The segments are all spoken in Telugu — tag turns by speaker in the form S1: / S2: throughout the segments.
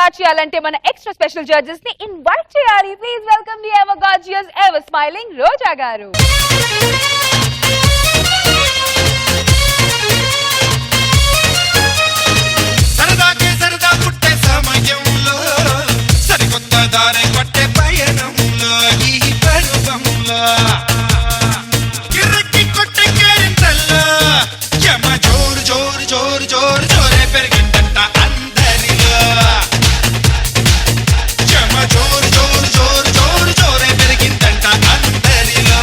S1: స్టార్ట్ చేయాలంటే మన ఎక్స్ట్రా స్పెషల్ జడ్జెస్ ని ఇన్వైట్ చేయాలి. Please welcome the ever gorgeous ever smiling Roja garu.
S2: సరదాకే సరదా పుట్టే సమయంలో సరికొత్త దారి పట్టే పయనంలో ఈ పర్వంలో కిర్రకి కొట్టే కేరింతల్లో యమ జోరు జోరు జోరు జోరు జోరే పెరిగిందంట అందరిలో. యమ జోరు జోరు జోరు జోరు జోరే పెరిగిందంట అందరిలో.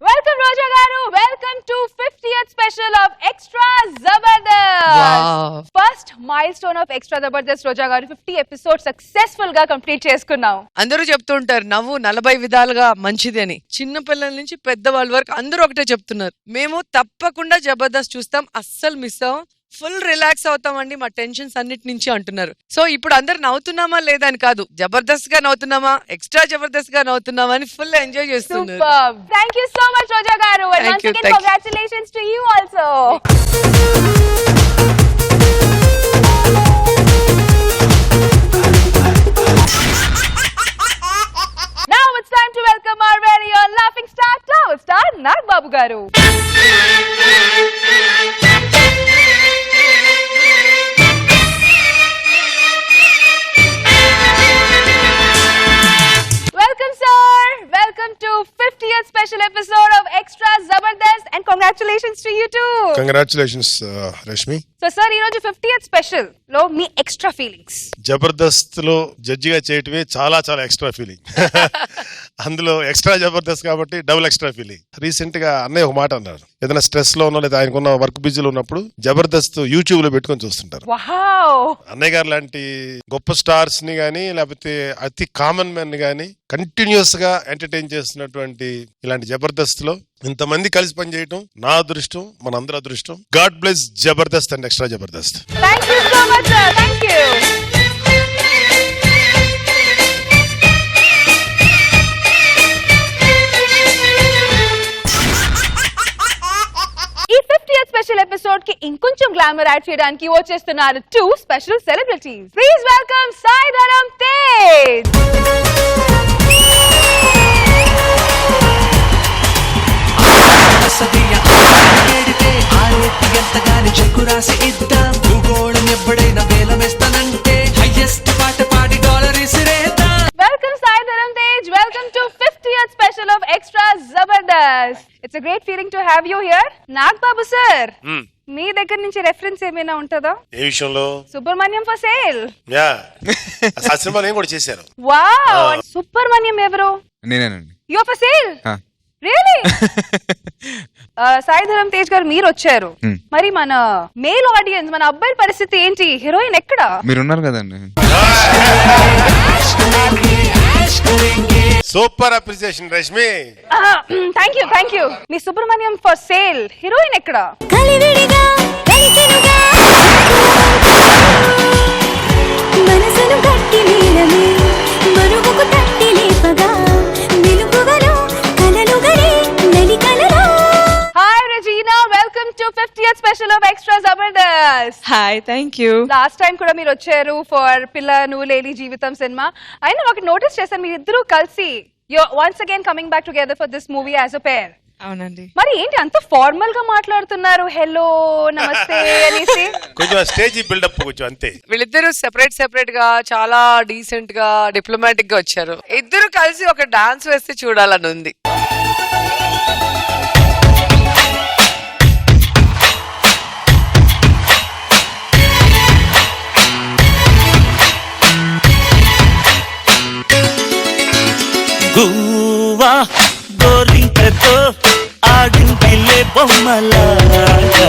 S1: Welcome Roja garu. Welcome to 50th special of extra Jabardasth. First milestone of extra Jabardasth Roja garu 50 episode successful గా కంప్లీట్ చేసుకున్నాం.
S3: అందరూ చెప్తుంటారు నవ్వు 40 విధాలుగా మంచిది అని. చిన్న పిల్లల నుంచి పెద్దవాళ్ళ వరకు అందరూ ఒకటే చెప్తున్నారు. మేము తప్పకుండా జబర్దస్త్ చూస్తాం, అస్సలు మిస్ అవ్వం, ఫుల్ రిలాక్స్ అవుతామండి మా టెన్షన్స్ అన్నిటి నుంచి అంటున్నారు. సో ఇప్పుడు అందరు నవ్వుతున్నామా లేదా అని కాదు, జబర్దస్త్ గా నవ్వుతున్నామా, ఎక్స్ట్రా జబర్దస్త్ గా నవ్వుతున్నామా అని ఫుల్ ఎంజాయ్ చేస్తున్నారు.
S1: Superb. Thank you so much రోజా గారు. And once again congratulations to you also. Now it's time to welcome our very own laughing star, Tower Star Nag Babu garu. Welcome sir. Welcome to 50th special episode of Extra Zabardast and congratulations to you too.
S4: Congratulations Rashmi.
S1: So sir, ఈ రోజు 50th స్పెషల్ లో మీ ఎక్స్ట్రా ఫీలింగ్స్.
S4: జబర్దస్త్ లో జడ్జిగా చేయటమే చాలా చాలా ఎక్స్ట్రా ఫీలింగ్. అందులో ఎక్స్ట్రా జబర్దస్త్ కాబట్టి డబుల్ ఎక్స్ట్రా ఫీలింగ్. రీసెంట్ గా అన్నయ్య ఒక మాట అన్నారు, ఏదైనా స్ట్రెస్ లో ఉన్నా లేదా ఆయనకున్న వర్క్ బిజీలో ఉన్నప్పుడు జబర్దస్త్ యూట్యూబ్ లో పెట్టుకొని చూస్తుంటారు.
S1: వావ్.
S4: అన్నయ్య గారు లాంటి గొప్ప స్టార్స్ ని గానీ లేకపోతే అతి కామన్ మెన్ ని గానీ కంటిన్యూస్ గా ఎంటర్టైన్ చేస్తున్నటువంటి ఇలాంటి జబర్దస్త్ లో ఇంతమంది కలిసి పనిచేయటం నా అదృష్టం, మనందరి అదృష్టం. God bless Jabardasth and extra Jabardasth.
S1: Thank you so much sir. Thank you. ఈ 50th స్పెషల్ ఎపిసోడ్ కి ఇంకొంచెం గ్లామర్ యాడ్ చేయడానికి వచ్చేస్తున్నారు 2 special celebrities. Please welcome Sai Dharam Tej.
S5: చెక్కురాసి ఇద్దాం భూగోళం ఎప్పుడైనా వేలమేస్తానంటే హైయెస్ట్ పాట పాడి డాలర్ ఇసిరేద్దాం.
S1: Welcome Sai Dharam Tej. Welcome to 50th special of Extra Zabardast. It's a great feeling to have you here. Nag Babu sir. మీ దగ్గర నుంచి రెఫరెన్స్ ఏమైనా ఉంటుందా?
S4: ఏ విషయంలో?
S1: Subrahmanyam for sale.
S4: యా, ఆ సినిమా నేను కూడా చేశాను.
S1: వావ్. సుబ్రహ్మణ్యం ఎవరు?
S6: నేనేనండి.
S1: You are for sale? Really? Sai Dharam Tej garu మీరు వచ్చారు, మరి మన మేల్ ఆడియన్స్, మన అబ్బాయిల పరిస్థితి ఏంటి? హీరోయిన్ ఎక్కడ?
S6: మీరున్నారు కదండి.
S4: Super appreciation Rashmi.
S1: Thank you. మీ సుబ్రహ్మణ్యం ఫర్ సేల్ హీరోయిన్ ఎక్కడ? Hi Regina, welcome to 50th special of extra Jabardasth.
S3: Hi, thank you.
S1: Last time కూడా మీరు వచ్చారు ఫర్ పిల్ల నువ్వు లేని జీవితం సినిమా. అయినా ఒకటి నోటీస్ చేశాను, మీరు ఇద్దరు కలిసి once again coming back together for this movie as a pair.
S3: అవునండి.
S1: మరి ఏంటి అంత ఫార్మల్ గా మాట్లాడుతున్నారు, హెల్లో నమస్తే అనేసి?
S4: కొంచెం స్టేజ్ బిల్డప్ కొంచెం అంతే.
S3: వీళ్ళిద్దరు సెపరేట్ గా చాలా డీసెంట్ గా డిప్లొమాటిక్ గా వచ్చారు. ఇద్దరు కలిసి ఒక డాన్స్ వేస్తే చూడాలని ఉంది.
S7: గువ్వా గోరింకతో ఆడింటిలే బొమ్మలాగా